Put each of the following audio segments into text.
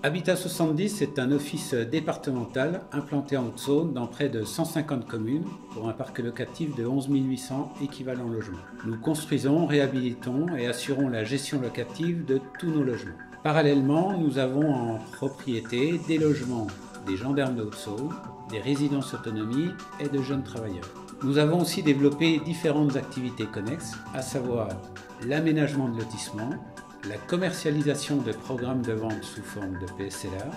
Habitat 70 est un office départemental implanté en Haute-Saône dans près de 150 communes pour un parc locatif de 11 800 équivalents logements. Nous construisons, réhabilitons et assurons la gestion locative de tous nos logements. Parallèlement, nous avons en propriété des logements des gendarmes de Haute-Saône, des résidences autonomie et de jeunes travailleurs. Nous avons aussi développé différentes activités connexes, à savoir l'aménagement de lotissements, la commercialisation de programmes de vente sous forme de PSLA,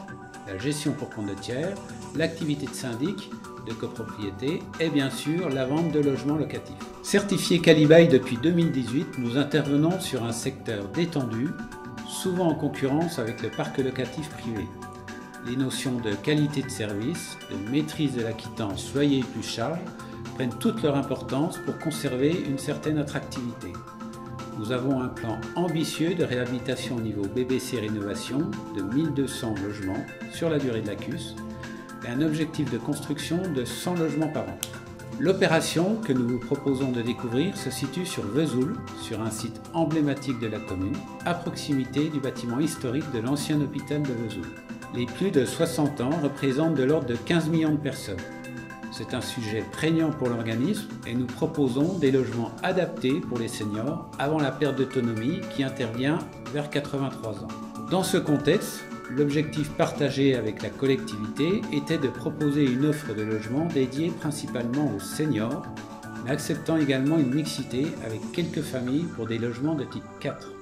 la gestion pour compte de tiers, l'activité de syndic, de copropriété et bien sûr la vente de logements locatifs. Certifié Qualibail depuis 2018, nous intervenons sur un secteur détendu, souvent en concurrence avec le parc locatif privé. Les notions de qualité de service, de maîtrise de la quittance loyer plus charges prennent toute leur importance pour conserver une certaine attractivité. Nous avons un plan ambitieux de réhabilitation au niveau BBC Rénovation de 1200 logements sur la durée de la CUS et un objectif de construction de 100 logements par an. L'opération que nous vous proposons de découvrir se situe sur Vesoul, sur un site emblématique de la commune, à proximité du bâtiment historique de l'ancien hôpital de Vesoul. Les plus de 60 ans représentent de l'ordre de 15 millions de personnes. C'est un sujet prégnant pour l'organisme et nous proposons des logements adaptés pour les seniors avant la perte d'autonomie qui intervient vers 83 ans. Dans ce contexte, l'objectif partagé avec la collectivité était de proposer une offre de logement dédiée principalement aux seniors, mais acceptant également une mixité avec quelques familles pour des logements de type 4.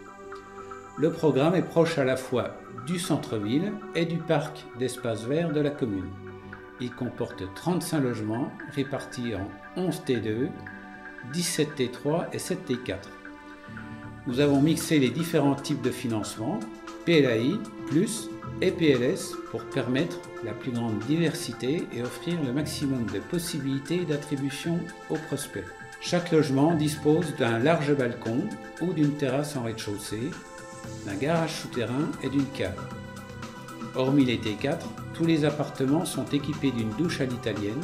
Le programme est proche à la fois du centre-ville et du parc d'espaces verts de la commune. Il comporte 35 logements répartis en 11 T2, 17 T3 et 7 T4. Nous avons mixé les différents types de financement, PLAI, plus et PLS pour permettre la plus grande diversité et offrir le maximum de possibilités d'attribution aux prospects. Chaque logement dispose d'un large balcon ou d'une terrasse en rez-de-chaussée, d'un garage souterrain et d'une cave. Hormis les T4, tous les appartements sont équipés d'une douche à l'italienne.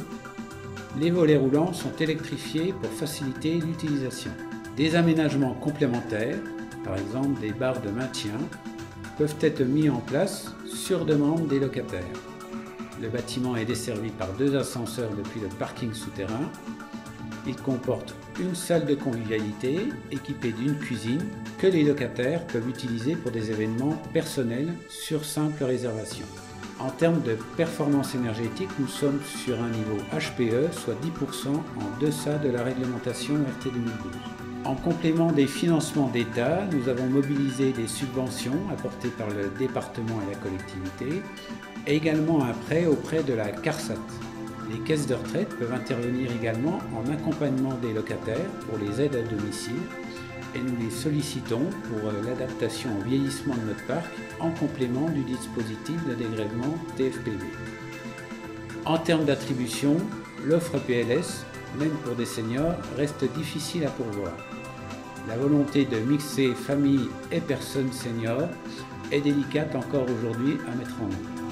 Les volets roulants sont électrifiés pour faciliter l'utilisation. Des aménagements complémentaires, par exemple des barres de maintien, peuvent être mis en place sur demande des locataires. Le bâtiment est desservi par 2 ascenseurs depuis le parking souterrain. Il comporte une salle de convivialité équipée d'une cuisine que les locataires peuvent utiliser pour des événements personnels sur simple réservation. En termes de performance énergétique, nous sommes sur un niveau HPE, soit 10% en deçà de la réglementation RT 2012. En complément des financements d'État, nous avons mobilisé des subventions apportées par le département et la collectivité, et également un prêt auprès de la CARSAT. Les caisses de retraite peuvent intervenir également en accompagnement des locataires pour les aides à domicile et nous les sollicitons pour l'adaptation au vieillissement de notre parc en complément du dispositif de dégrèvement TFPB. En termes d'attribution, l'offre PLS, même pour des seniors, reste difficile à pourvoir. La volonté de mixer famille et personnes seniors est délicate encore aujourd'hui à mettre en œuvre.